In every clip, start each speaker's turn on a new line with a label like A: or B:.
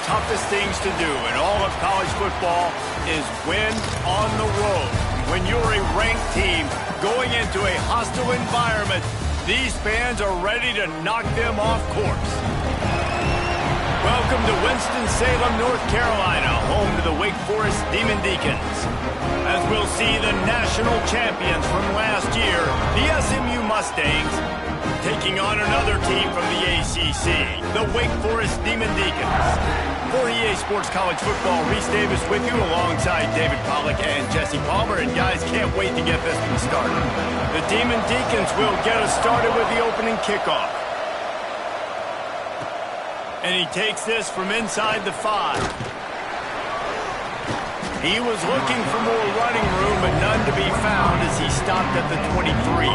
A: toughest things to do in all of college football is win on the road. When you're a ranked team going into a hostile environment, these fans are ready to knock them off course. Welcome to Winston-Salem, North Carolina, home to the Wake Forest Demon Deacons. As we'll see the national champions from last year, the Smu Mustangs, taking on another team from the ACC, the Wake Forest Demon Deacons. For EA Sports College Football, Reese Davis with you alongside David Pollack and Jesse Palmer. And guys, can't wait to get this one started. The Demon Deacons will get us started with the opening kickoff. And he takes this from inside the 5. He was looking for more running room, but none to be found as he stopped at the 23.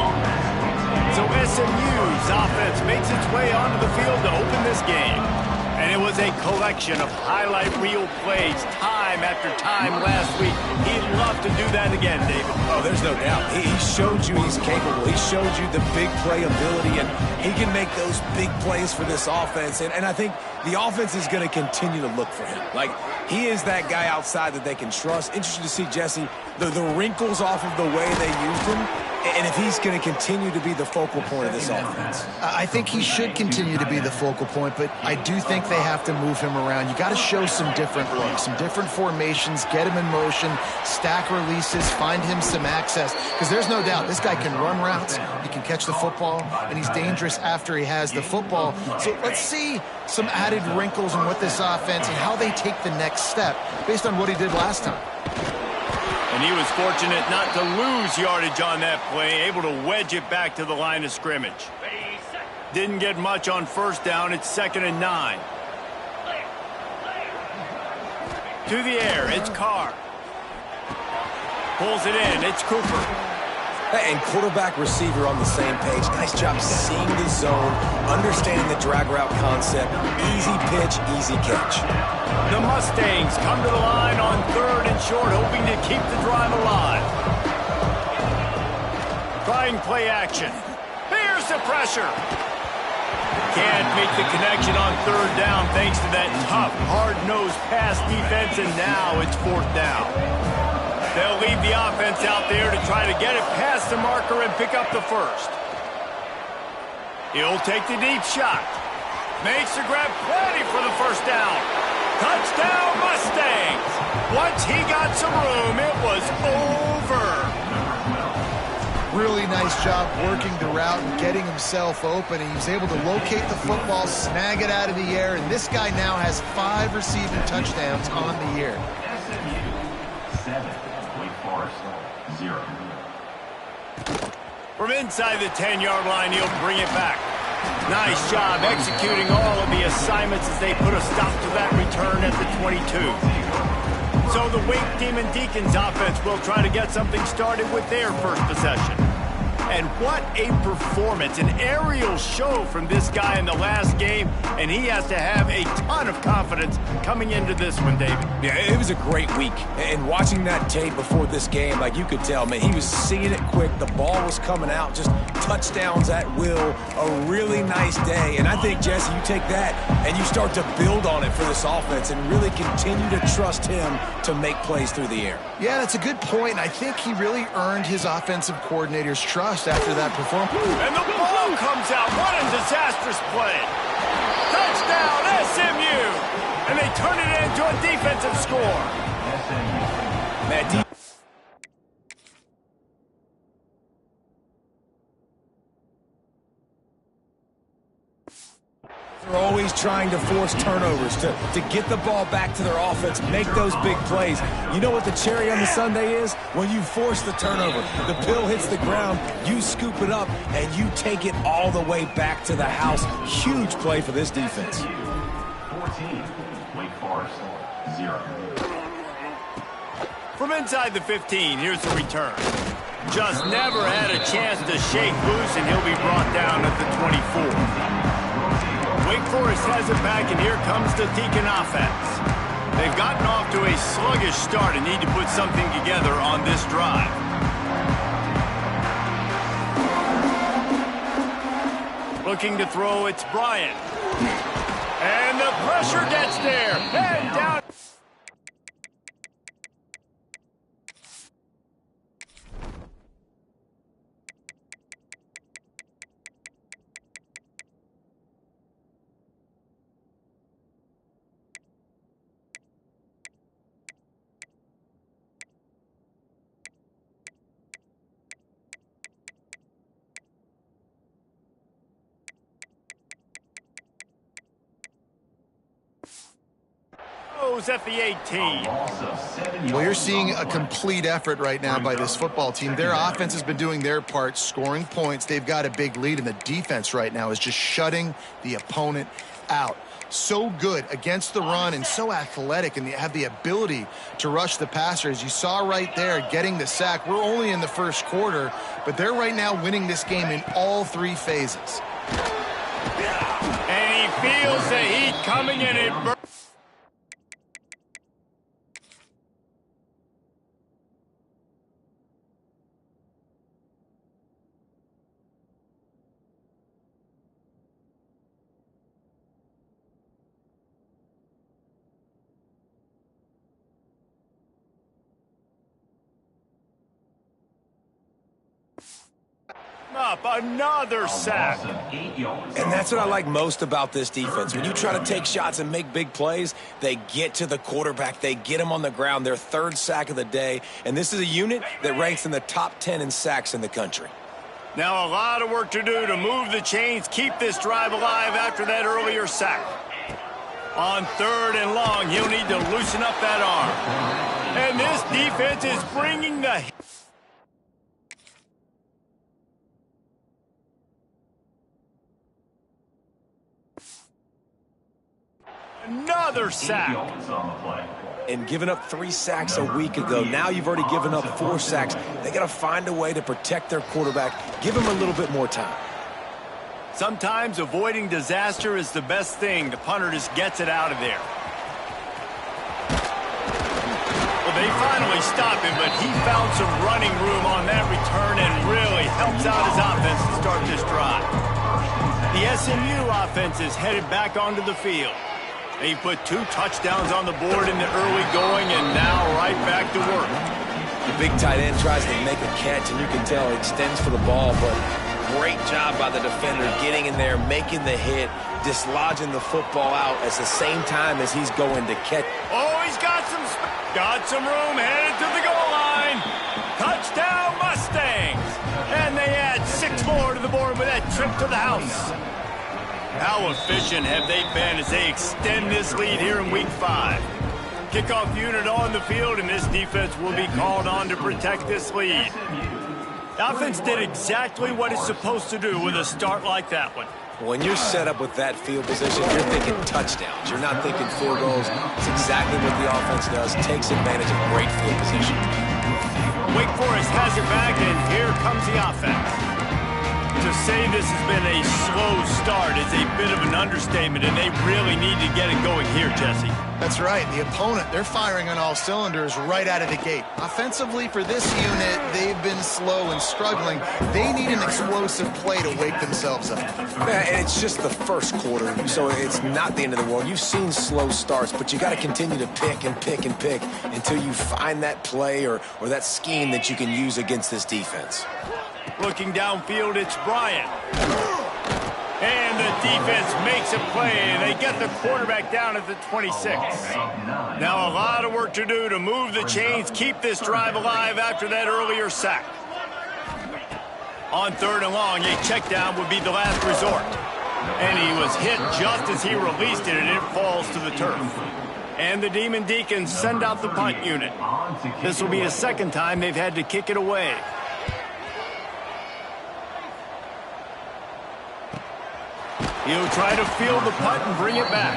A: So SMU's offense makes its way onto the field to open this game. And it was a collection of highlight reel plays time after time last week. He'd love to do that again, David.
B: Oh, there's no doubt. He showed you he's capable. He showed you the big play ability, and he can make those big plays for this offense. And I think the offense is going to continue to look for him. Like, he is that guy outside that they can trust. Interesting to see, Jesse, the wrinkles off of the way they used him, and if he's going to continue to be the focal point of this offense.
C: I think he should continue to be the focal point, but I do think they have to move him around. You got to show some different looks, some different formations, get him in motion, stack releases, find him some access, because there's no doubt this guy can run routes, he can catch the football, and he's dangerous after he has the football. So let's see some added wrinkles in what this offense and how they take the next step based on what he did last time.
A: And he was fortunate not to lose yardage on that play, able to wedge it back to the line of scrimmage. Didn't get much on first down. It's 2nd and 9. To the air, it's Carr. Pulls it in, it's Cooper.
B: And quarterback receiver on the same page. Nice job seeing the zone, understanding the drag route concept. Easy pitch, easy catch.
A: The Mustangs come to the line on 3rd and short, hoping to keep the drive alive. Trying play action. Here's the pressure. Can't make the connection on 3rd down thanks to that tough, hard-nosed pass defense, and now it's 4th down. They'll leave the offense out there to try to get it past the marker and pick up the 1st. He'll take the deep shot. Makes the grab, plenty for the 1st down. Touchdown Mustangs! Once he got some room, it was over.
C: Really nice job working the route and getting himself open. He was able to locate the football, snag it out of the air, and this guy now has 5 receiving touchdowns on the year.
D: 7, Wake Forest 0.
A: From inside the 10-yard line, he'll bring it back. Nice job executing all of the assignments as they put a stop to that return at the 22. So the Wake Demon Deacons offense will try to get something started with their first possession. And what a performance, an aerial show from this guy in the last game, and he has to have a ton of confidence coming into this one, David.
B: Yeah, it was a great week, and watching that tape before this game, like you could tell, man, he was seeing it quick, the ball was coming out, just touchdowns at will, a really nice day. And I think, Jesse, you take that and you start to build on it for this offense and really continue to trust him to make plays through the air.
C: Yeah, that's a good point. I think he really earned his offensive coordinator's trust after that performance.
A: And the ball comes out. What a disastrous play. Touchdown, SMU. And they turn it into a defensive score.
B: They're always trying to force turnovers to get the ball back to their offense, make those big plays. You know what the cherry on the sundae is? When you force the turnover, the pill hits the ground, you scoop it up, and you take it all the way back to the house. Huge play for this defense.
D: 14, Wake Forest 0.
A: From inside the 15, here's the return. Just never had a chance to shake loose, and he'll be brought down at the 24. Wake Forest has it back, and here comes the Deacon offense. They've gotten off to a sluggish start and need to put something together on this drive. Looking to throw, it's Bryant. And the pressure gets there. And down. At the 18.
C: Well, you're seeing a complete effort right now by this football team. Their offense has been doing their part, scoring points. They've got a big lead, and the defense right now is just shutting the opponent out. So good against the run and so athletic, and they have the ability to rush the passer. As you saw right there, getting the sack. We're only in the first quarter, but they're right now winning this game in all three phases.
A: And he feels the heat coming in. It burns. Up another sack.
B: And that's what I like most about this defense. When you try to take shots and make big plays, they get to the quarterback. They get him on the ground. Their third sack of the day. And this is a unit that ranks in the top 10 in sacks in the country.
A: Now a lot of work to do to move the chains, keep this drive alive after that earlier sack. On 3rd and long, he'll need to loosen up that arm. And this defense is bringing the... Another sack.
B: And giving up 3 sacks a week ago. Now you've already given up 4 sacks. They got to find a way to protect their quarterback. Give him a little bit more time.
A: Sometimes avoiding disaster is the best thing. The punter just gets it out of there. Well, they finally stop him, but he found some running room on that return and really helps out his offense to start this drive. The SMU offense is headed back onto the field. They put 2 touchdowns on the board in the early going, and now right back to work.
B: The big tight end tries to make a catch, and you can tell he extends for the ball, but great job by the defender getting in there, making the hit, dislodging the football out at the same time as he's going to catch.
A: Oh, he's got some room, headed to the goal line. Touchdown, Mustangs! And they add 6 more to the board with that trip to the house. How efficient have they been as they extend this lead here in Week 5? Kickoff unit on the field, and this defense will be called on to protect this lead. The offense did exactly what it's supposed to do with a start like that one.
B: When you're set up with that field position, you're thinking touchdowns. You're not thinking field goals. It's exactly what the offense does. Takes advantage of great field position.
A: Wake Forest has it back, and here comes the offense. To say this has been a slow start is a bit of an understatement, and they really need to get it going here, Jesse.
C: That's right. The opponent, they're firing on all cylinders right out of the gate. Offensively, for this unit, they've been slow and struggling. They need an explosive play to wake themselves up.
B: Yeah, and it's just the first quarter, so it's not the end of the world. You've seen slow starts, but you got to continue to pick and pick and pick until you find that play or that scheme that you can use against this defense.
A: Looking downfield, it's Bryant. And the defense makes a play, and they get the quarterback down at the 26. Now a lot of work to do to move the chains, keep this drive alive after that earlier sack. On 3rd and long, a check down would be the last resort. And he was hit just as he released it, and it falls to the turf. And the Demon Deacons send out the punt unit. This will be the second time they've had to kick it away. He'll try to field the punt and bring it back.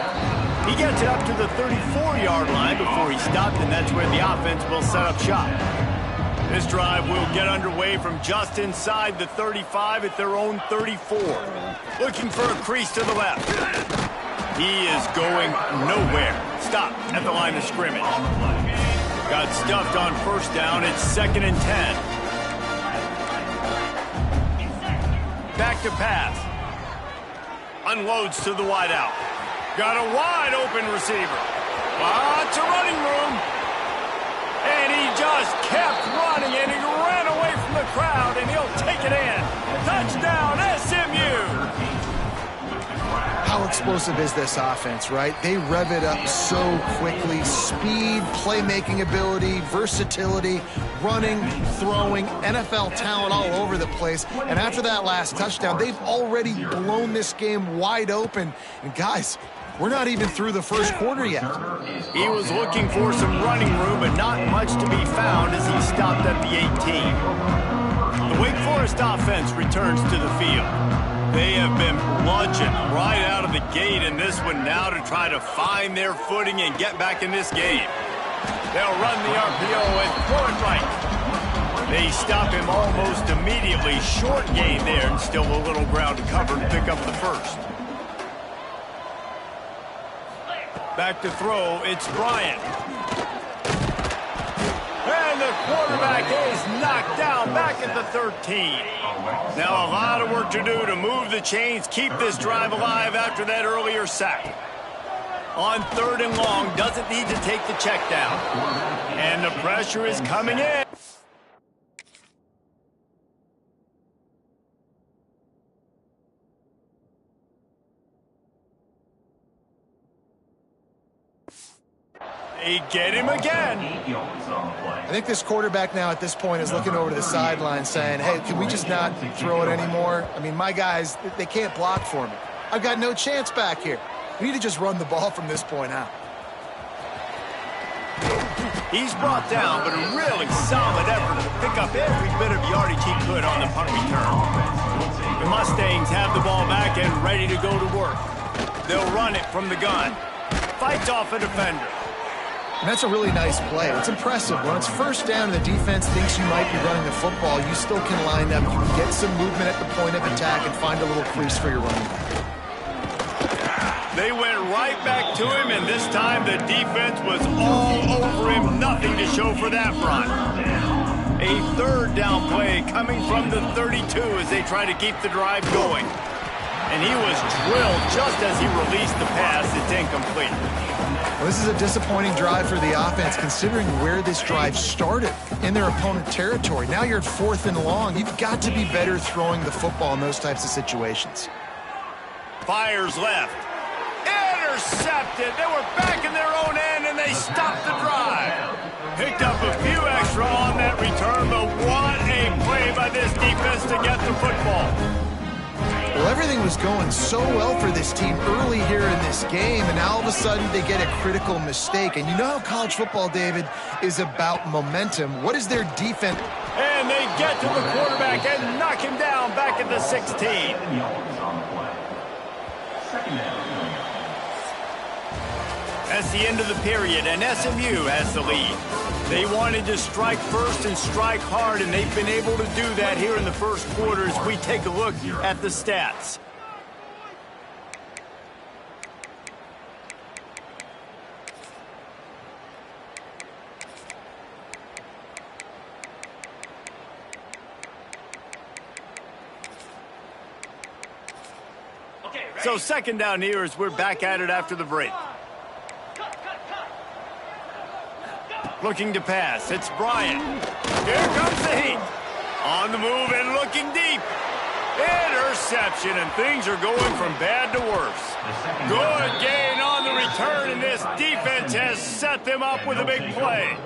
A: He gets it up to the 34-yard line before he stopped, and that's where the offense will set up shop. This drive will get underway from just inside the 35 at their own 34. Looking for a crease to the left. He is going nowhere. Stop at the line of scrimmage. Got stuffed on first down. It's 2nd and 10. Back to pass. Unloads to the wideout. Got a wide open receiver. Lots of running room. And he just kept running, and he ran away from the crowd, and he'll take it in. Touchdown, SMU!
C: How explosive is this offense, right? They rev it up so quickly. Speed, playmaking ability, versatility, running, throwing, NFL talent all over the place. And after that last touchdown, they've already blown this game wide open. And guys, we're not even through the first quarter yet.
A: He was looking for some running room, but not much to be found as he stopped at the 18. The Wake Forest offense returns to the field. They have been bludgeoned right out of the gate in this one now to try to find their footing and get back in this game. They'll run the RPO and throw it right. They stop him almost immediately. Short gain there and still a little ground to cover to pick up the first. Back to throw, it's Bryant. And the quarterback is knocked down back at the 13. Now a lot of work to do to move the chains, keep this drive alive after that earlier sack. On 3rd and long, doesn't need to take the check down. And the pressure is coming in. They get him again.
C: I think this quarterback now at this point is looking over to the sideline saying, hey, can we just not throw it anymore? I mean, my guys, they can't block for me. I've got no chance back here. We need to just run the ball from this point out.
A: He's brought down, but a really solid effort to pick up every bit of yardage he could on the punt return. The Mustangs have the ball back and ready to go to work. They'll run it from the gun. Fights off a defender.
C: And that's a really nice play. It's impressive. When it's first down and the defense thinks you might be running the football, you still can line up. You can get some movement at the point of attack and find a little crease for your running back.
A: They went right back to him, and this time the defense was all over him. Nothing to show for that run. A 3rd down play coming from the 32 as they try to keep the drive going. And he was drilled just as he released the pass. It's incomplete.
C: Well, this is a disappointing drive for the offense considering where this drive started in their opponent territory. Now you're at 4th and long. You've got to be better throwing the football in those types of situations.
A: Fires left. Intercepted. They were back in their own end, and they stopped the drive. Picked up a few extra on that return, but what a play by this defense to get the football.
C: Well, everything was going so well for this team early here in this game, and now all of a sudden they get a critical mistake. And you know how college football, David, is about momentum. What is their defense?
A: And they get to the quarterback and knock him down back at the 16. That's the end of the period, and SMU has the lead. They wanted to strike first and strike hard, and they've been able to do that here in the first quarter as we take a look at the stats. So 2nd down here as we're back at it after the break. Looking to pass. It's Bryant. Here comes the heat. On the move and looking deep. Interception, and things are going from bad to worse. Good gain on the return, and this defense has set them up with a big play.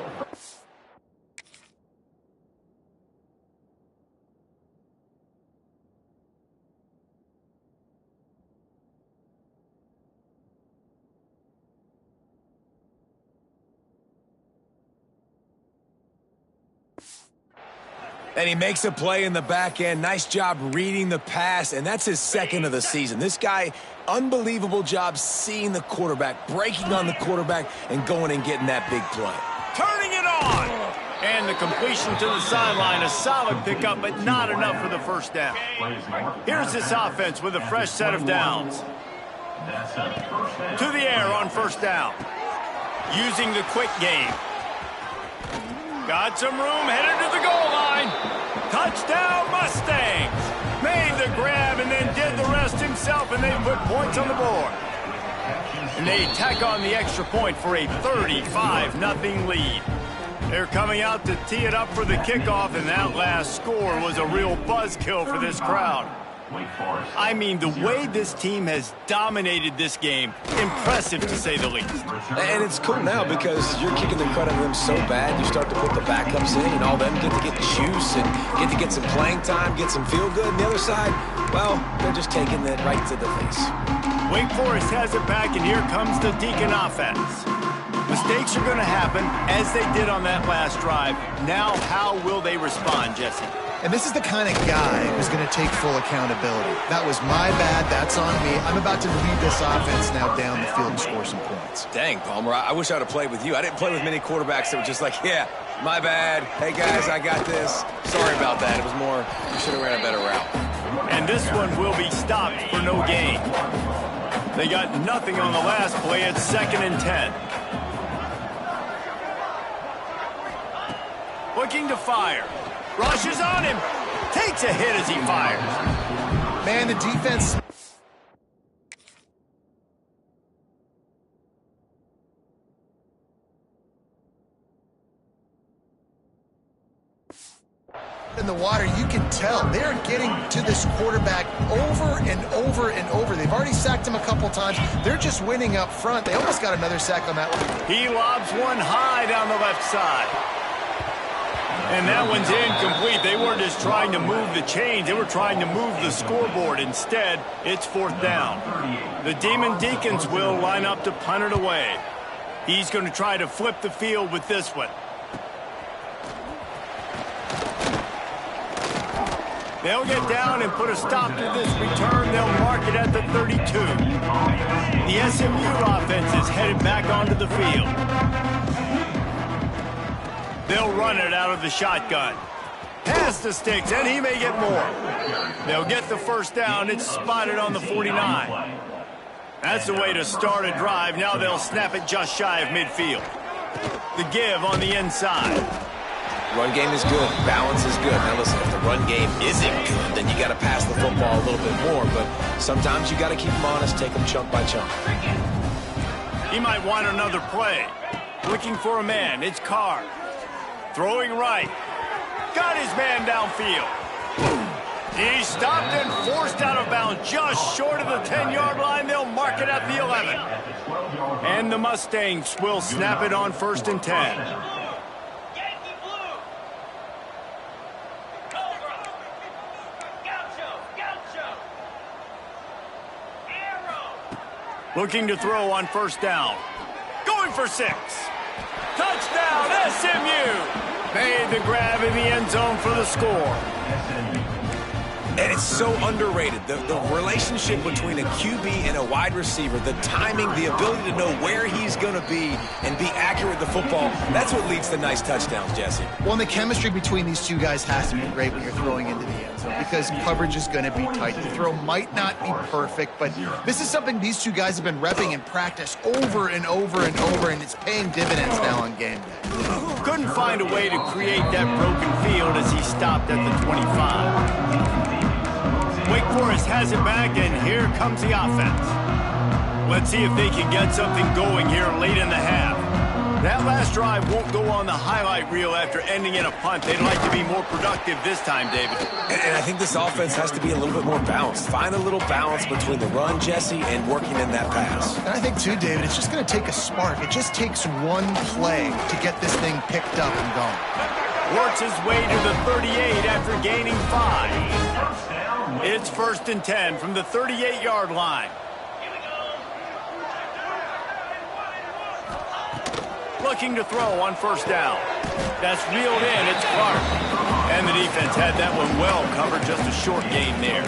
B: And he makes a play in the back end. Nice job reading the pass, and that's his 2nd of the season. This guy, unbelievable job seeing the quarterback, breaking on the quarterback, and going and getting that big play.
A: Turning it on! And the completion to the sideline, a solid pickup, but not enough for the first down. Here's this offense with a fresh set of downs. To the air on 1st down. Using the quick game. Got some room, headed to the goal line. Touchdown, Mustangs. Made the grab and then did the rest himself, and they put points on the board. And they tack on the extra point for a 35-0 lead. They're coming out to tee it up for the kickoff, and that last score was a real buzzkill for this crowd. I mean, the way this team has dominated this game, impressive to say the least.
B: And it's cool now because you're kicking the crud out of them so bad, you start to put the backups in, and all them get to get juice and get to get some playing time, get some feel good. And the other side, well, they're just taking it right to the face.
A: Wake Forest has it back, and here comes the Deacon offense. Mistakes are going to happen, as they did on that last drive. Now, how will they respond, Jesse?
C: And this is the kind of guy who's going to take full accountability. That was my bad. That's on me. I'm about to lead this offense now down the field and score some points.
B: Dang, Palmer, I wish I would have played with you. I didn't play with many quarterbacks that were just like, yeah, my bad. Hey, guys, I got this. Sorry about that. It was more, you should have ran a better route.
A: And this one will be stopped for no gain. They got nothing on the last play. It's 2nd and 10. Looking to fire. Rushes on him. Takes a hit as he fires.
C: Man, the defense... in the water, you can tell they're getting to this quarterback over and over and over. They've already sacked him a couple times. They're just winning up front. They almost got another sack on that one.
A: He lobs one high down the left side. And that one's incomplete. They weren't just trying to move the chains. They were trying to move the scoreboard. Instead, it's 4th down. The Demon Deacons will line up to punt it away. He's going to try to flip the field with this one. They'll get down and put a stop to this return. They'll mark it at the 32. The SMU offense is headed back onto the field. They'll run it out of the shotgun. Pass the sticks, and he may get more. They'll get the first down. It's spotted on the 49. That's the way to start a drive. Now they'll snap it just shy of midfield. The give on the inside.
B: Run game is good. Balance is good. Now listen, if the run game isn't good, then you got to pass the football a little bit more. But sometimes you got to keep them honest, take them chunk by chunk.
A: He might want another play. Looking for a man. It's Carr. Throwing right. Got his man downfield. He's stopped and forced out of bounds just short of the 10-yard line. They'll mark it at the 11. And the Mustangs will snap it on 1st and 10. Looking to throw on 1st down. Going for 6. Touchdown, SMU! Made the grab in the end zone for the score.
B: And it's so underrated. The relationship between a QB and a wide receiver, the timing, the ability to know where he's going to be and be accurate with the football, that's what leads to nice touchdowns, Jesse.
C: Well, and the chemistry between these two guys has to be great when you're throwing into the end zone because coverage is going to be tight. The throw might not be perfect, but this is something these two guys have been repping in practice over and over and over, and it's paying dividends now on game day.
A: Couldn't find a way to create that broken field as he stopped at the 25. Wake Forest has it back, and here comes the offense. Let's see if they can get something going here late in the half. That last drive won't go on the highlight reel after ending in a punt. They'd like to be more productive this time, David.
B: And I think this offense has to be a little bit more balanced. Find a little balance between the run, Jesse, and working in that pass.
C: And I think, too, David, it's just going to take a spark. It just takes one play to get this thing picked up and going.
A: Works his way to the 38 after gaining 5. It's 1st and 10 from the 38-yard line. Looking to throw on 1st down. That's reeled in. It's Clark. And the defense had that one well covered. Just a short gain there.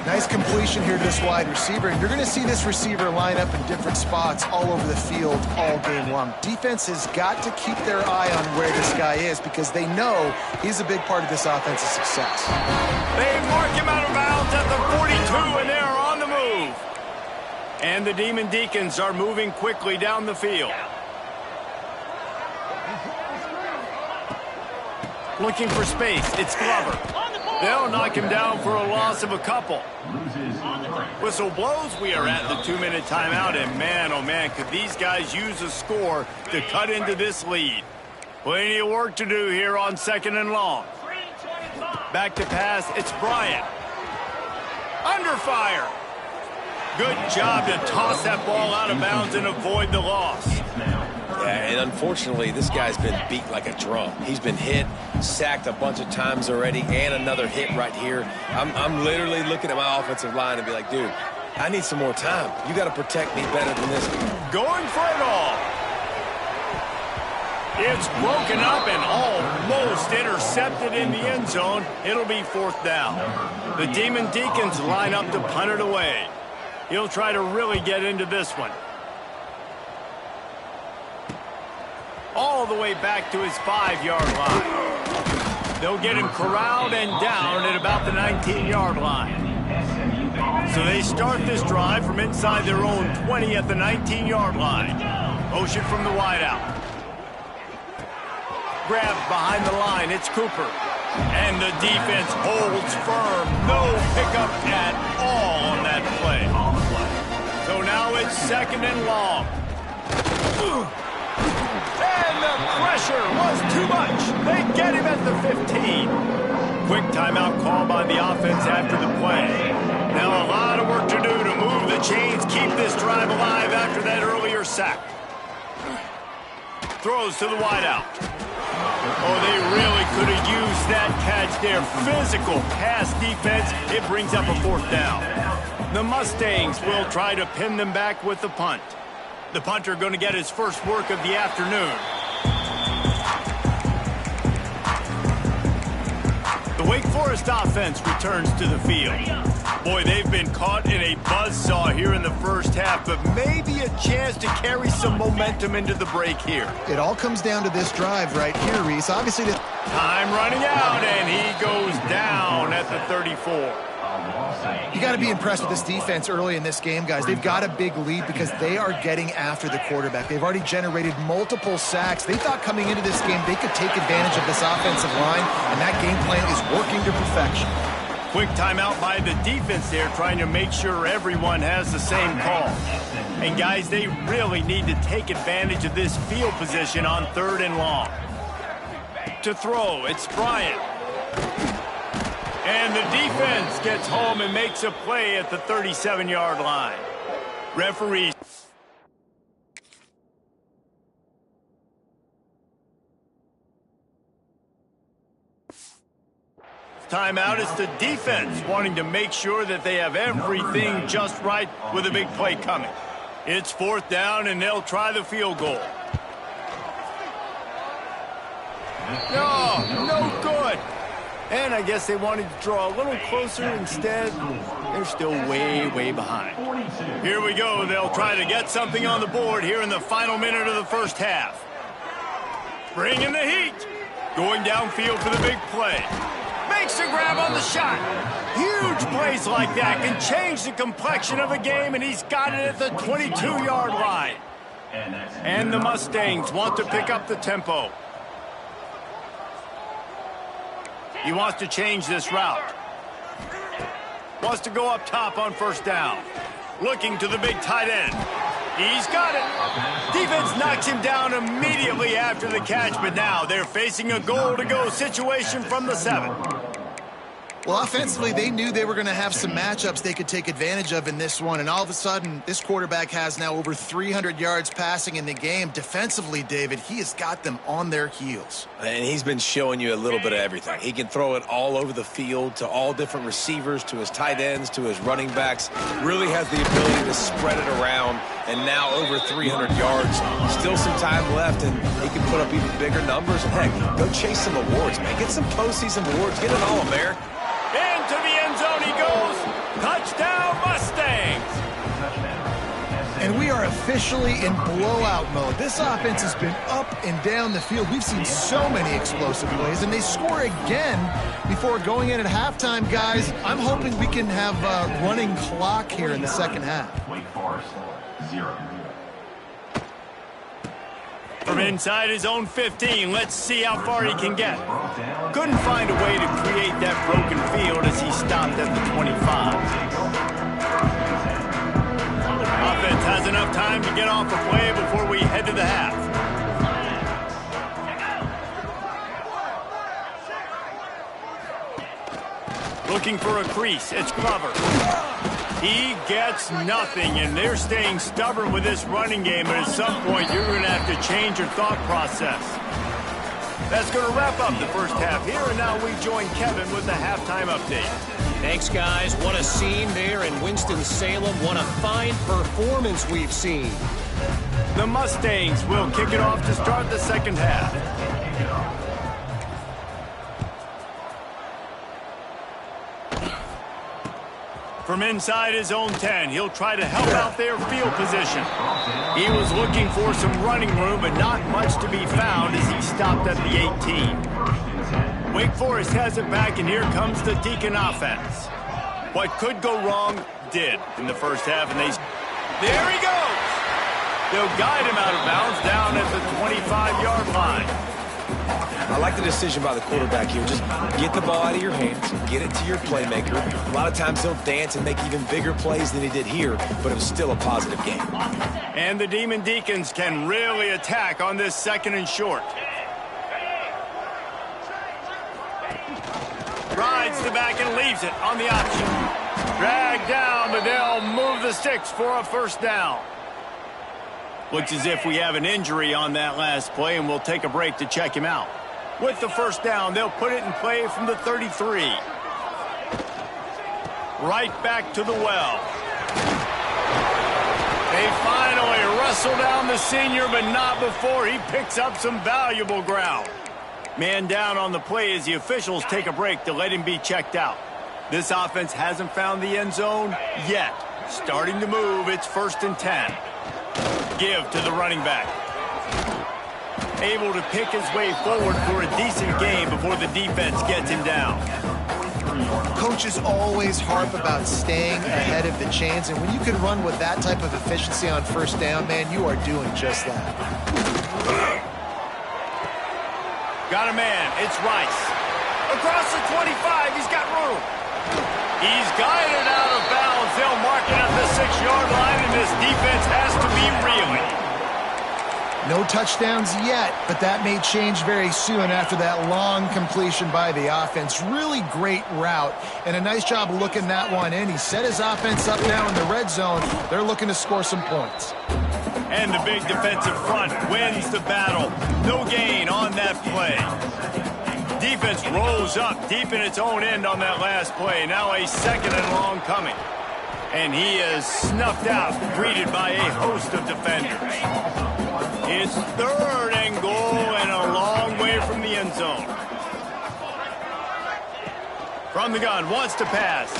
C: Nice completion here to this wide receiver. And you're going to see this receiver line up in different spots all over the field all game long. Defense has got to keep their eye on where this guy is because they know he's a big part of this offense's success.
A: They mark him out of bounds at the 42, and they're on the move. And the Demon Deacons are moving quickly down the field. Looking for space. It's Glover. They'll knock him down for a loss of a couple. Whistle blows. We are at the 2-minute timeout, and man, oh man, could these guys use a score to cut into this lead. Plenty of work to do here on 2nd and long. Back to pass, it's Bryant. Under fire. Good job to toss that ball out of bounds and avoid the loss.
B: Yeah, and unfortunately, this guy's been beat like a drum. He's been hit, sacked a bunch of times already, and another hit right here. I'm literally looking at my offensive line and be like, dude, I need some more time. You got to protect me better than this.
A: Going for it all. It's broken up and almost intercepted in the end zone. It'll be 4th down. The Demon Deacons line up to punt it away. He'll try to really get into this one. All the way back to his 5-yard line. They'll get him corralled and down at about the 19-yard line. So they start this drive from inside their own 20 at the 19-yard line. Motion from the wideout. Grabbed behind the line, it's Cooper. And the defense holds firm. No pickup at all on that play. So now it's 2nd and long. And the pressure was too much. They get him at the 15. Quick timeout call by the offense after the play. Now a lot of work to do to move the chains, keep this drive alive after that earlier sack. Throws to the wideout. Oh, they really could have used that catch there. Physical pass defense. It brings up a 4th down. The Mustangs will try to pin them back with the punt. The punter going to get his first work of the afternoon. The Wake Forest offense returns to the field. Boy, they've been caught in a buzzsaw here in the first half, but maybe a chance to carry some momentum into the break here.
C: It all comes down to this drive right here, Reese. Obviously,
A: time running out, and he goes down at the 34.
C: You got to be impressed with this defense early in this game, guys. They've got a big lead because they are getting after the quarterback. They've already generated multiple sacks. They thought coming into this game they could take advantage of this offensive line, and that game plan is working to perfection.
A: Quick timeout by the defense there, trying to make sure everyone has the same call. And guys, they really need to take advantage of this field position on 3rd and long. To throw, it's Bryant. And the defense gets home and makes a play at the 37-yard line. Referee. Timeout is the defense wanting to make sure that they have everything just right with a big play coming. It's 4th down, and they'll try the field goal. No good. And I guess they wanted to draw a little closer. Instead, they're still way behind. Here we go. They'll try to get something on the board here in the final minute of the first half. Bringing the heat. Going downfield for the big play. Makes a grab on the shot. Huge plays like that can change the complexion of a game, and he's got it at the 22-yard line. And the Mustangs want to pick up the tempo. He wants to change this route. Wants to go up top on 1st down. Looking to the big tight end. He's got it. Defense knocks him down immediately after the catch, but now they're facing a goal-to-go situation from the 7.
C: Well, offensively, they knew they were going to have some matchups they could take advantage of in this one, and all of a sudden, this quarterback has now over 300 yards passing in the game. Defensively, David, he has got them on their heels.
B: And he's been showing you a little bit of everything. He can throw it all over the field to all different receivers, to his tight ends, to his running backs. Really has the ability to spread it around, and now over 300 yards. Still some time left, and he can put up even bigger numbers. And heck, go chase some awards, man. Get some postseason awards. Get it all, America.
A: Into the end zone he goes. Touchdown, Mustangs.
C: And we are officially in blowout mode. This offense has been up and down the field. We've seen so many explosive plays, and they score again before going in at halftime, guys. I'm hoping we can have a running clock here in the second half.
D: Wake Forest, 0.
A: From inside his own 15, let's see how far he can get. Couldn't find a way to create that broken field as he stopped at the 25. Offense has enough time to get off a play before we head to the half. Looking for a crease, it's Glover. He gets nothing, and they're staying stubborn with this running game, and at some point you're going to have to change your thought process. That's going to wrap up the first half here, and now we join Kevin with the halftime update.
E: Thanks, guys. What a scene there in Winston-Salem. What a fine performance we've seen.
A: The Mustangs will kick it off to start the second half. From inside his own 10, he'll try to help out their field position. He was looking for some running room, but not much to be found as he stopped at the 18. Wake Forest has it back, and here comes the Deacon offense. What could go wrong did in the first half, and there he goes! They'll guide him out of bounds down at the 25-yard line.
B: I like the decision by the quarterback here. Just get the ball out of your hands, get it to your playmaker. A lot of times he'll dance and make even bigger plays than he did here, but it was still a positive game.
A: And the Demon Deacons can really attack on this second and short. Rides the back and leaves it on the option. Dragged down, but they'll move the sticks for a first down. Looks as if we have an injury on that last play, and we'll take a break to check him out. With the first down, they'll put it in play from the 33. Right back to the well. They finally wrestle down the senior, but not before he picks up some valuable ground. Man down on the play as the officials take a break to let him be checked out. This offense hasn't found the end zone yet. Starting to move, it's 1st and 10. Give to the running back. Able to pick his way forward for a decent game before the defense gets him down.
C: Coaches always harp about staying ahead of the chains, and when you can run with that type of efficiency on first down, man, you are doing just that.
A: Got a man. It's Rice. Across the 25, he's got room. He's guided out of bounds. They'll mark it at the 6-yard line, and this defense has to be reeling.
C: No touchdowns yet, but that may change very soon after that long completion by the offense. Really great route, and a nice job looking that one in. He set his offense up now in the red zone. They're looking to score some points.
A: And the big defensive front wins the battle. No gain on that play. Defense rolls up deep in its own end on that last play. Now a second and long coming. And he is snuffed out, greeted by a host of defenders. It's 3rd and goal and a long way from the end zone. From the gun, wants to pass.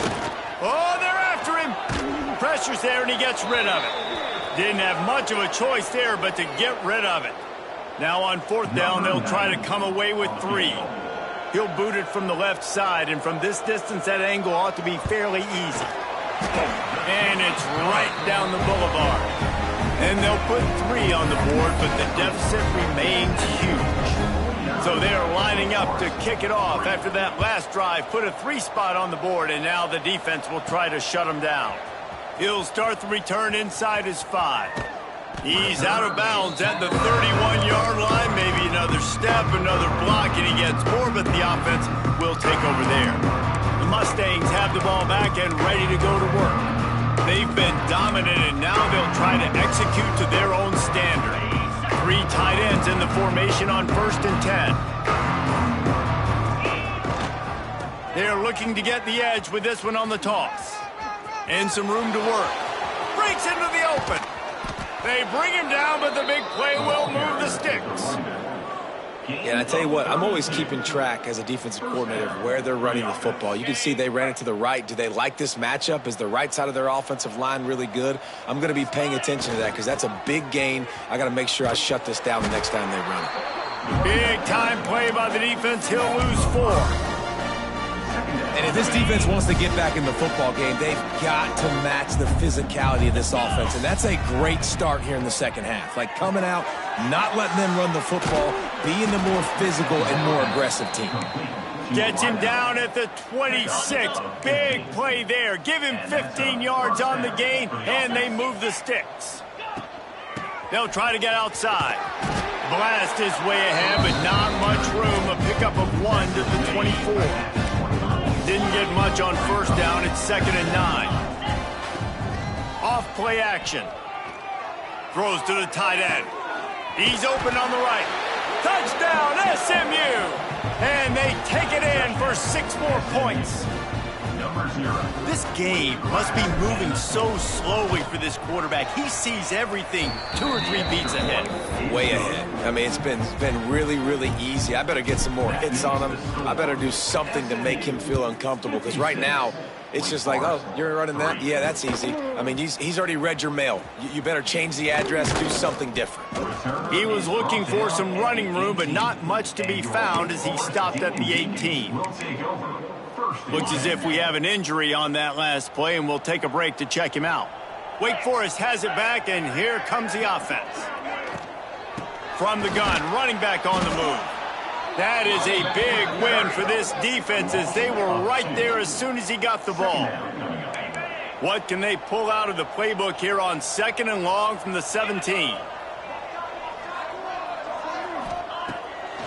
A: Oh, they're after him. Pressure's there and he gets rid of it. Didn't have much of a choice there but to get rid of it. Now on 4th down, they'll try to come away with 3. He'll boot it from the left side, and from this distance, that angle ought to be fairly easy. And it's right down the boulevard. And they'll put 3 on the board, but the deficit remains huge. So they're lining up to kick it off after that last drive. Put a 3 spot on the board, and now the defense will try to shut them down. He'll start the return inside his 5. He's out of bounds at the 31-yard line. Maybe another step, another block, and he gets more, but the offense will take over there. The Mustangs have the ball back and ready to go to work. They've been dominant, and now they'll try to execute to their own standard. 3 tight ends in the formation on 1st and 10. They're looking to get the edge with this one on the toss. And some room to work. Breaks into the open. They bring him down, but the big play will move the sticks.
B: Yeah, and I tell you what, I'm always keeping track as a defensive coordinator of where they're running the football. You can see they ran it to the right. Do they like this matchup? Is the right side of their offensive line really good? I'm going to be paying attention to that because that's a big gain. I got to make sure I shut this down the next time they run it.
A: Big time play by the defense. He'll lose 4.
B: And if this defense wants to get back in the football game, they've got to match the physicality of this offense. And that's a great start here in the second half. Like coming out, not letting them run the football, being the more physical and more aggressive team.
A: Gets him down at the 26. Big play there. Give him 15 yards on the gain, and they move the sticks. They'll try to get outside. Blast his way ahead, but not much room. A pickup of 1 to the 24. Didn't get much on first down. It's 2nd and 9. Off play action. Throws to the tight end. He's open on the right. Touchdown, SMU! And they take it in for 6 more points. This game must be moving so slowly for this quarterback. He sees everything 2 or 3 beats ahead.
B: Way ahead. I mean, it's been really, really easy. I better get some more hits on him. I better do something to make him feel uncomfortable, because right now, it's just like, oh, you're running that? Yeah, that's easy. I mean, he's already read your mail. You better change the address, do something different.
A: He was looking for some running room, but not much to be found as he stopped at the 18. Looks as if we have an injury on that last play, and we'll take a break to check him out. Wake Forest has it back, and here comes the offense. From the gun, running back on the move. That is a big win for this defense, as they were right there as soon as he got the ball. What can they pull out of the playbook here on 2nd and long from the 17?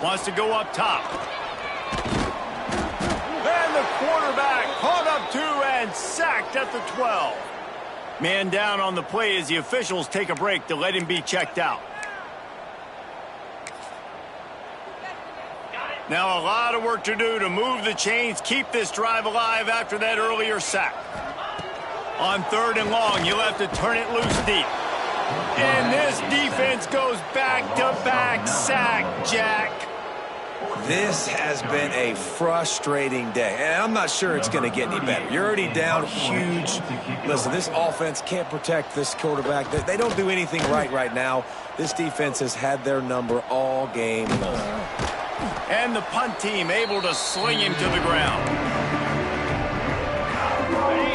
A: Wants to go up top. And the quarterback caught up 2 and sacked at the 12. Man down on the play as the officials take a break to let him be checked out. Now a lot of work to do to move the chains, keep this drive alive after that earlier sack. On 3rd and long, you'll have to turn it loose deep. And this defense goes back-to-back sack, Jack.
B: This has been a frustrating day, and I'm not sure it's going to get any better. You're already down huge. Listen, this offense can't protect this quarterback. They don't do anything right now. This defense has had their number all game long.
A: And the punt team able to sling him to the ground.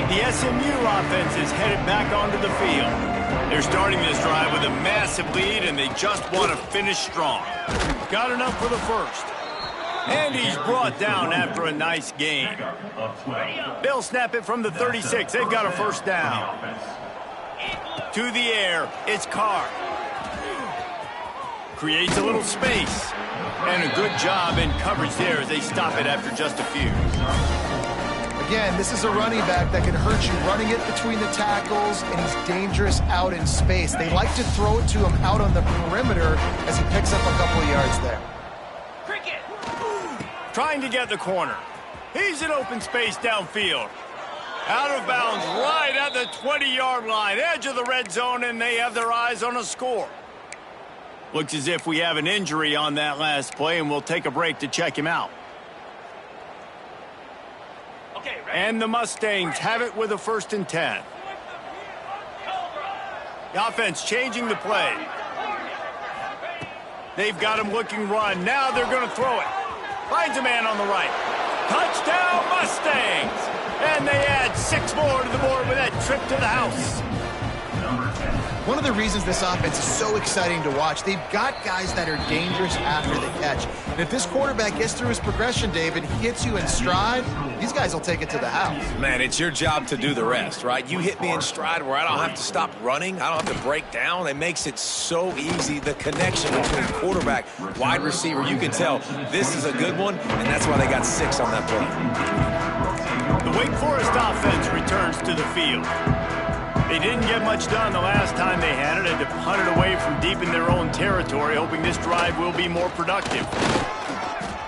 A: The SMU offense is headed back onto the field. They're starting this drive with a massive lead, and they just want to finish strong. Got enough for the first. And he's brought down after a nice gain. They'll snap it from the 36. They've got a first down. To the air, it's Carr. Creates a little space. And a good job in coverage there as they stop it after just a few.
C: Again, this is a running back that can hurt you running it between the tackles, and he's dangerous out in space. They like to throw it to him out on the perimeter as he picks up a couple of yards there.
A: Trying to get the corner. He's in open space downfield. Out of bounds right at the 20-yard line, edge of the red zone, and they have their eyes on a score. Looks as if we have an injury on that last play, and we'll take a break to check him out. And the Mustangs have it with a 1st and 10. The offense changing the play. They've got him looking run. Now they're going to throw it. Finds a man on the right. Touchdown, Mustangs! And they add 6 more to the board with that trip to the house.
C: One of the reasons this offense is so exciting to watch, they've got guys that are dangerous after the catch. And if this quarterback gets through his progression, David, hits you in stride, these guys will take it to the house.
B: Man, it's your job to do the rest, right? You hit me in stride where I don't have to stop running. I don't have to break down. It makes it so easy. The connection between quarterback, wide receiver, you can tell this is a good one, and that's why they got 6 on that play.
A: The Wake Forest offense returns to the field. They didn't get much done the last time they had it, and to punt it away from deep in their own territory, hoping this drive will be more productive.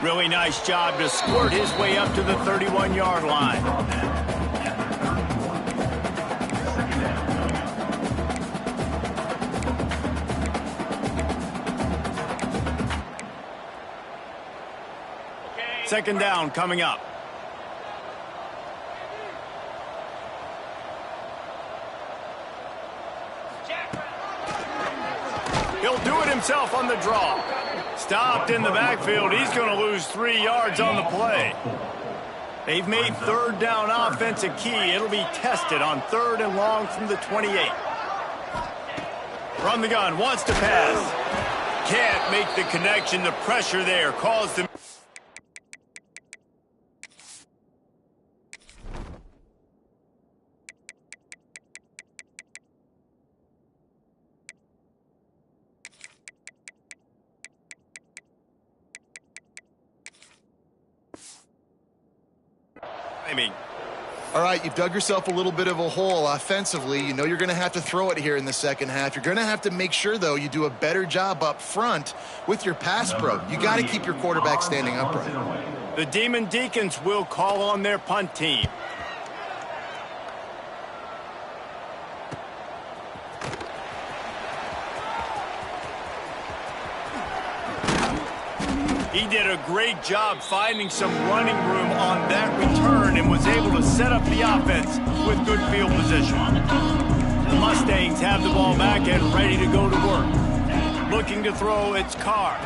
A: Really nice job to squirt his way up to the 31-yard line. Second down coming up. He'll do it himself on the draw. Stopped in the backfield. He's going to lose 3 yards on the play. They've made third down offense a key. It'll be tested on 3rd and long from the 28. From the gun, wants to pass. Can't make the connection. The pressure there caused them.
C: All right, you've dug yourself a little bit of a hole offensively. You know you're going to have to throw it here in the second half. You're going to have to make sure, though, you do a better job up front with your pass pro. You got to keep your quarterback standing upright.
A: The Demon Deacons will call on their punt team. He did a great job finding some running room on that return and was able to set up the offense with good field position. The Mustangs have the ball back and ready to go to work. Looking to throw, it's Carr.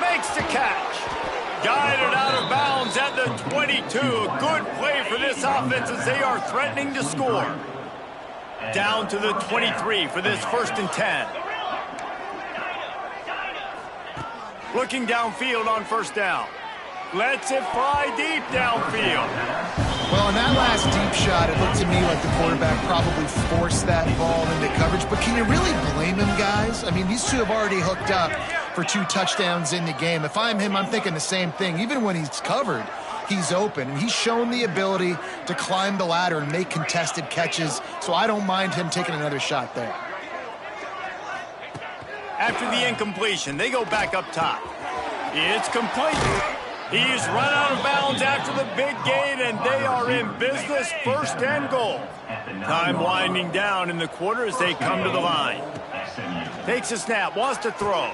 A: Makes the catch. Guided out of bounds at the 22. A good play for this offense as they are threatening to score. Down to the 23 for this 1st and 10. Looking downfield on 1st down. Lets it fly deep downfield.
C: Well, in that last deep shot, it looked to me like the quarterback probably forced that ball into coverage. But can you really blame him, guys? I mean, these two have already hooked up for 2 touchdowns in the game. If I'm him, I'm thinking the same thing. Even when he's covered, he's open. And he's shown the ability to climb the ladder and make contested catches. So I don't mind him taking another shot there.
A: After the incompletion, they go back up top. It's complete. He's run out of bounds after the big gain, and they are in business, 1st and goal. Time winding down in the quarter as they come to the line. Takes a snap, wants to throw.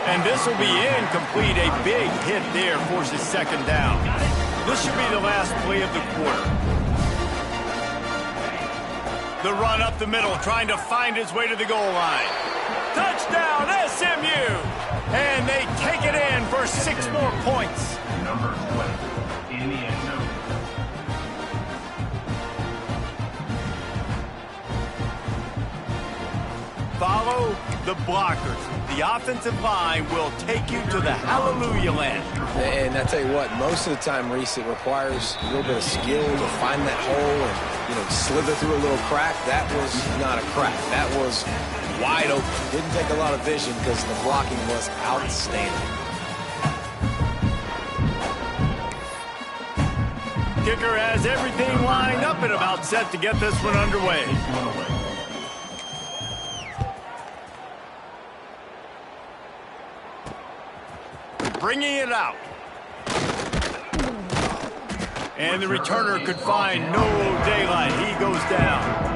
A: And this will be incomplete. A big hit there forces 2nd down. This should be the last play of the quarter. The run up the middle, trying to find his way to the goal line. Touchdown, SMU! And they take it in for 6 more points.
D: Number 20 in the end zone.
A: Follow the blockers. The offensive line will take you to the hallelujah land.
B: And I tell you what, most of the time, Reese, it requires a little bit of skill to find that hole and, slither through a little crack. That was not a crack. That was wide open. Didn't take a lot of vision because the blocking was outstanding.
A: Kicker has everything lined up and about set to get this one underway. Bringing it out. And the returner could find no daylight. He goes down.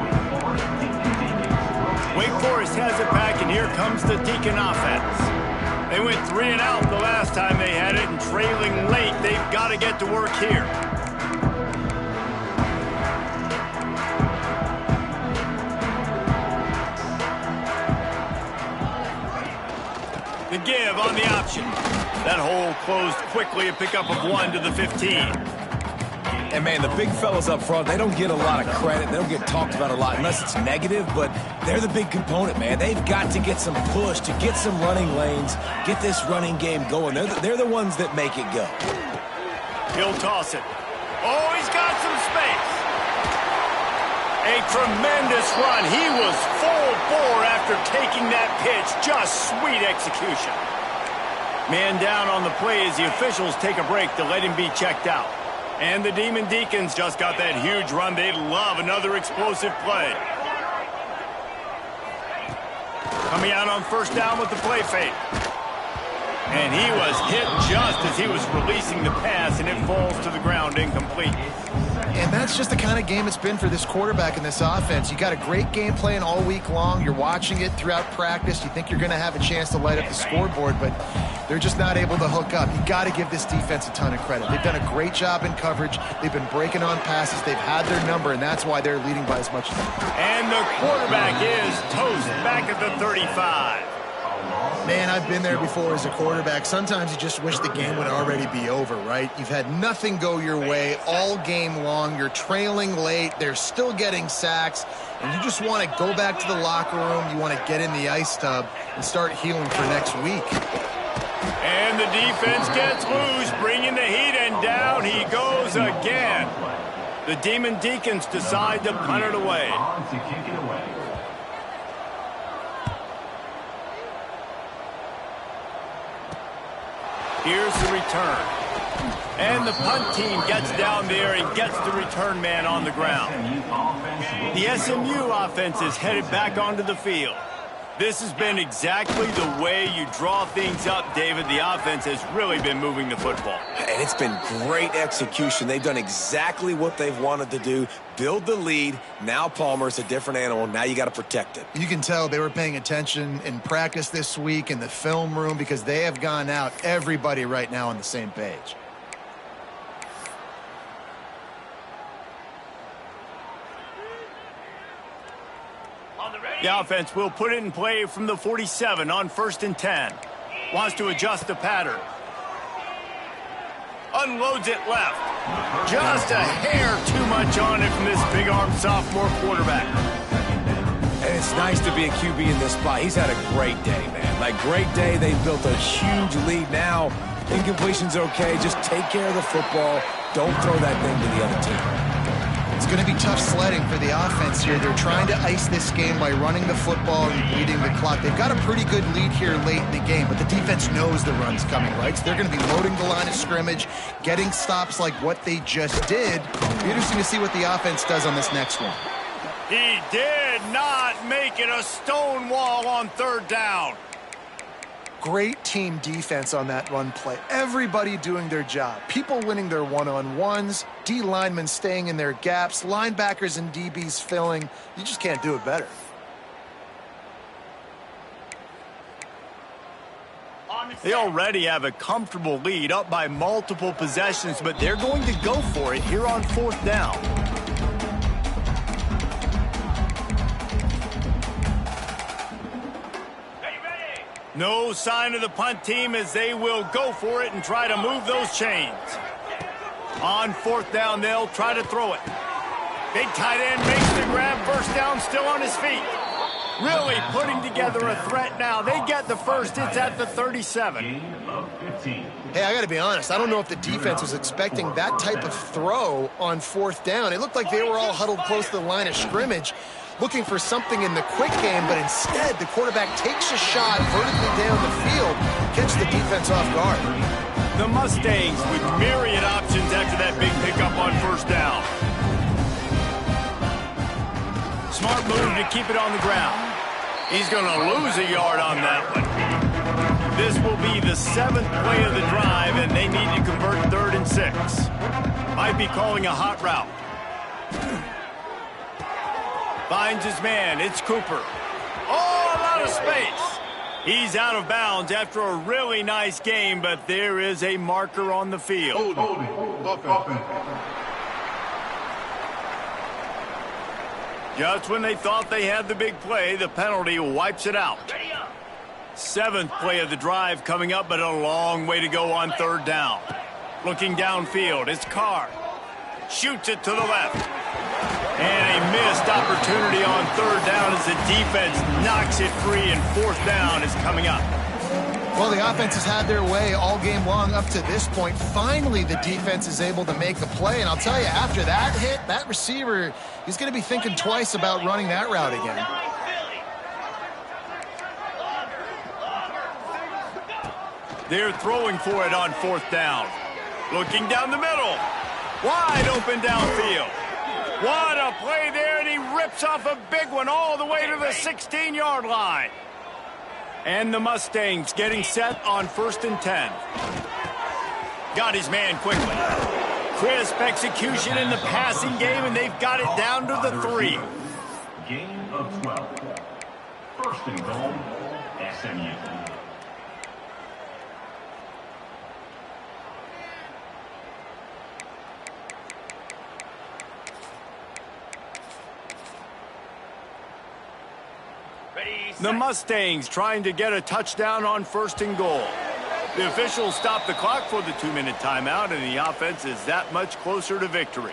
A: Wake Forest has it back, and here comes the Deacon offense. They went 3 and out the last time they had it, and trailing late, they've got to get to work here. The give on the option. That hole closed quickly, a pickup of 1 to the 15.
B: And, man, the big fellas up front, they don't get a lot of credit. They don't get talked about a lot unless it's negative, but they're the big component, man. They've got to get some push, to get some running lanes, get this running game going. They're the ones that make it go.
A: He'll toss it. Oh, he's got some space. A tremendous run. He was full bore after taking that pitch. Just sweet execution. Man down on the play as the officials take a break to let him be checked out. And the Demon Deacons just got that huge run. They'd love another explosive play. Coming out on 1st down with the play fake. And he was hit just as he was releasing the pass, and it falls to the ground incomplete.
C: And that's just the kind of game it's been for this quarterback in this offense. You got a great game plan all week long. You're watching it throughout practice. You think you're going to have a chance to light up the scoreboard, but they're just not able to hook up. You got to give this defense a ton of credit. They've done a great job in coverage. They've been breaking on passes. They've had their number, and that's why they're leading by as much as they are.
A: And the quarterback is toast back at the 35.
C: Man, I've been there before as a quarterback. Sometimes you just wish the game would already be over, right? You've had nothing go your way all game long. You're trailing late. They're still getting sacks. And you just want to go back to the locker room. You want to get in the ice tub and start healing for next week.
A: And the defense gets loose, bringing the heat, and down he goes again. The Demon Deacons decide to punt it away. Here's the return. And the punt team gets down there and gets the return man on the ground. The SMU offense is headed back onto the field. This has been exactly the way you draw things up, David. The offense has really been moving the football.
B: And it's been great execution. They've done exactly what they've wanted to do. Build the lead. Now Palmer's a different animal. Now you got to protect it.
C: You can tell they were paying attention in practice this week in the film room because they have gone out, everybody right now on the same page.
A: The offense will put it in play from the 47 on 1st and 10. Wants to adjust the pattern. Unloads it left. Just a hair too much on it from this big-armed sophomore quarterback.
B: And it's nice to be a QB in this spot. He's had a great day, man. Like, great day. They built a huge lead. Now, incompletion's okay. Just take care of the football. Don't throw that thing to the other team.
C: It's going to be tough sledding for the offense here. They're trying to ice this game by running the football and bleeding the clock. They've got a pretty good lead here late in the game, but the defense knows the run's coming, right? So they're going to be loading the line of scrimmage, getting stops like what they just did. It'll be interesting to see what the offense does on this next one.
A: He did not make it a stone wall on 3rd down.
C: Great team defense on that run play. Everybody doing their job. People winning their one-on-ones, D linemen staying in their gaps, linebackers and DBs filling. You just can't do it better.
A: They already have a comfortable lead up by multiple possessions, but they're going to go for it here on 4th down. No sign of the punt team as they will go for it and try to move those chains. On 4th down, they'll try to throw it. Big tight end makes the grab, 1st down, still on his feet. Really putting together a threat now. They get the first. It's at the 37.
C: Hey, I got to be honest. I don't know if the defense was expecting that type of throw on 4th down. It looked like they were all huddled close to the line of scrimmage, looking for something in the quick game, but instead the quarterback takes a shot vertically down the field, catch the defense off guard.
A: The Mustangs with myriad options after that big pickup on 1st down. Smart move to keep it on the ground. He's going to lose a yard on that one. This will be the 7th play of the drive, and they need to convert 3rd and 6. Might be calling a hot route. Finds his man. It's Cooper. Oh, a lot of space. He's out of bounds after a really nice game, but there is a marker on the field. Just when they thought they had the big play, the penalty wipes it out. 7th play of the drive coming up, but a long way to go on 3rd down. Looking downfield, it's Carr. Shoots it to the left. And a missed opportunity on 3rd down as the defense knocks it free, and 4th down is coming up.
C: Well, the offense has had their way all game long up to this point. Finally, the defense is able to make a play. And I'll tell you, after that hit, that receiver, he's going to be thinking twice about running that route again.
A: They're throwing for it on 4th down. Looking down the middle. Wide open downfield. What a play there, and he rips off a big one all the way to the 16-yard line. And the Mustangs getting set on 1st and 10. Got his man quickly. Crisp execution in the passing game, and they've got it down to the 3.
D: Gain of 12. 1st and goal, SMU.
A: The Mustangs trying to get a touchdown on 1st and goal. The officials stop the clock for the 2-minute timeout, and the offense is that much closer to victory.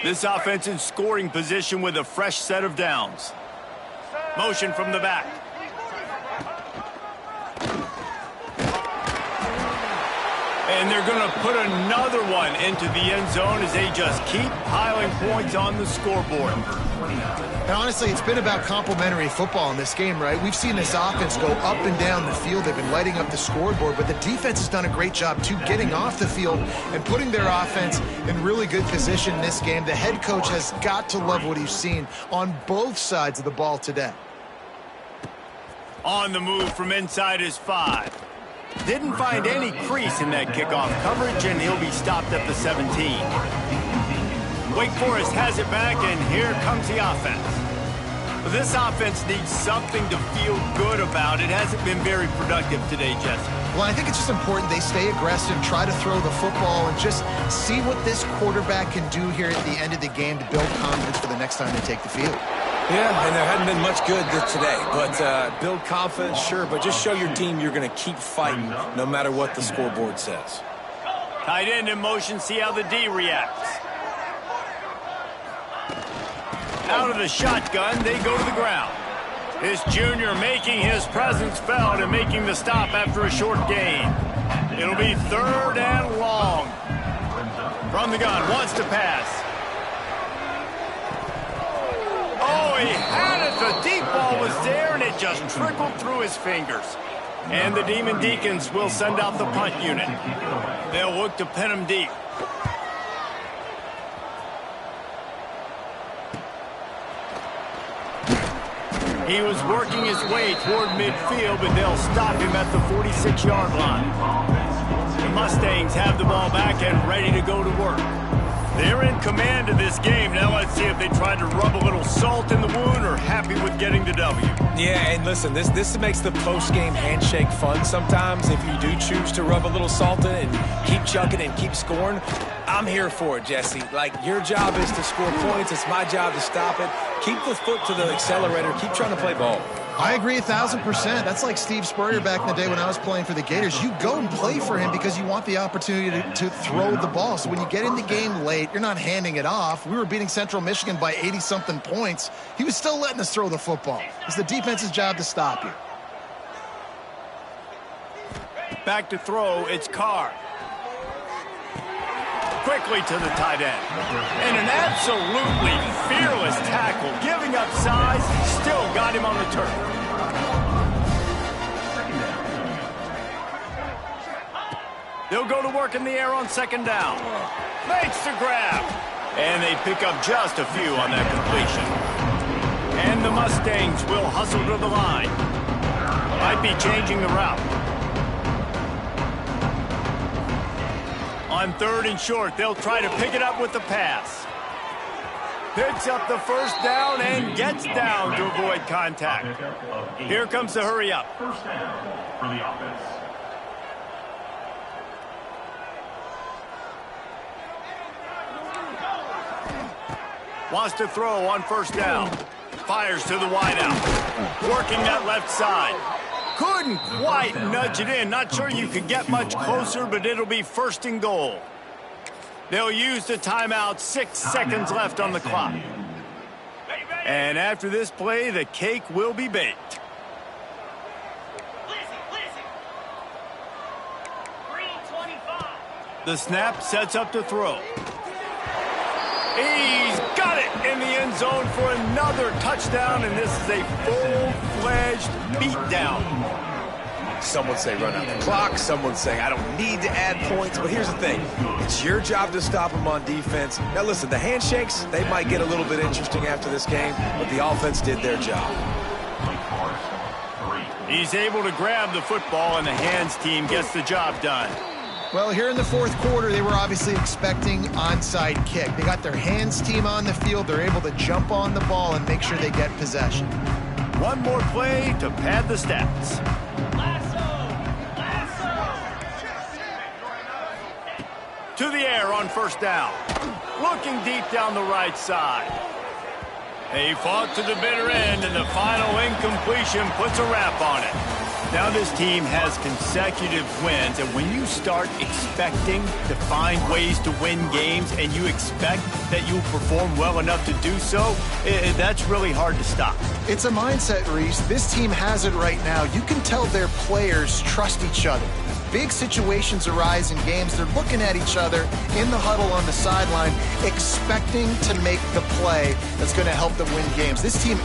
A: This offense in scoring position with a fresh set of downs. Motion from the back. And they're going to put another one into the end zone as they just keep piling points on the scoreboard.
C: And honestly, it's been about complementary football in this game, right? We've seen this offense go up and down the field. They've been lighting up the scoreboard, but the defense has done a great job, too, getting off the field and putting their offense in really good position in this game. The head coach has got to love what he's seen on both sides of the ball today.
A: On the move from inside his 5. Didn't find any crease in that kickoff coverage, and he'll be stopped at the 17. Wake Forest has it back, and here comes the offense. But this offense needs something to feel good about. It hasn't been very productive today, Jesse.
C: Well, I think it's just important they stay aggressive, try to throw the football, and just see what this quarterback can do here at the end of the game to build confidence for the next time they take the field.
B: Yeah, and there hadn't been much good today. But build confidence, sure, but just show your team you're going to keep fighting no matter what the scoreboard says.
A: Tight end in motion, see how the D reacts. Out of the shotgun, they go to the ground. This junior making his presence felt and making the stop after a short gain. It'll be 3rd and long. From the gun, wants to pass. Oh, he had it. The deep ball was there, and it just trickled through his fingers. And the Demon Deacons will send out the punt unit. They'll look to pin him deep. He was working his way toward midfield, but they'll stop him at the 46-yard line. The Mustangs have the ball back and ready to go to work. They're in command of this game. Now let's see if they try to rub a little salt in the wound or happy with getting the W.
B: Yeah, and listen, this makes the post-game handshake fun sometimes. If you do choose to rub a little salt in and keep chucking and keep scoring, I'm here for it, Jesse. Like, your job is to score points. It's my job to stop it. Keep the foot to the accelerator. Keep trying to play ball.
C: I agree 1,000%. That's like Steve Spurrier back in the day when I was playing for the Gators. You go and play for him because you want the opportunity to throw the ball. So when you get in the game late, you're not handing it off. We were beating Central Michigan by 80-something points. He was still letting us throw the football. It's the defense's job to stop you.
A: Back to throw, it's Carr. Quickly to the tight end. And an absolutely fearless tackle. Giving up size, still got him on the turf. They'll go to work in the air on 2nd down. Makes the grab. And they pick up just a few on that completion. And the Mustangs will hustle to the line. Might be changing the route. On 3rd and short, they'll try to pick it up with the pass. Picks up the 1st down and gets down to avoid contact. Here comes the hurry up.
D: 1st down for the offense.
A: Wants to throw on 1st down. Fires to the wideout. Working that left side. Couldn't quite nudge it in. Not sure you could get much closer, but it'll be 1st and goal. They'll use the timeout. 6 seconds left on the clock. And after this play, the cake will be baked. The snap sets up to throw. He's got it in the end zone for another touchdown, and this is a full-fledged beatdown.
B: Some would say run out the clock. Some would say I don't need to add points. But here's the thing. It's your job to stop them on defense. Now, listen, the handshakes, they might get a little bit interesting after this game, but the offense did their job.
A: He's able to grab the football, and the hands team gets the job done.
C: Well, here in the 4th quarter, they were obviously expecting onside kick. They got their hands team on the field. They're able to jump on the ball and make sure they get possession.
A: One more play to pad the stats. To the air on 1st down. Looking deep down the right side. He fought to the bitter end, and the final incompletion puts a wrap on it. Now this team has consecutive wins, and when you start expecting to find ways to win games and you expect that you'll perform well enough to do so, that's really hard to stop.
C: It's a mindset, Reese. This team has it right now. You can tell their players trust each other. Big situations arise in games. They're looking at each other in the huddle on the sideline, expecting to make the play that's going to help them win games. This team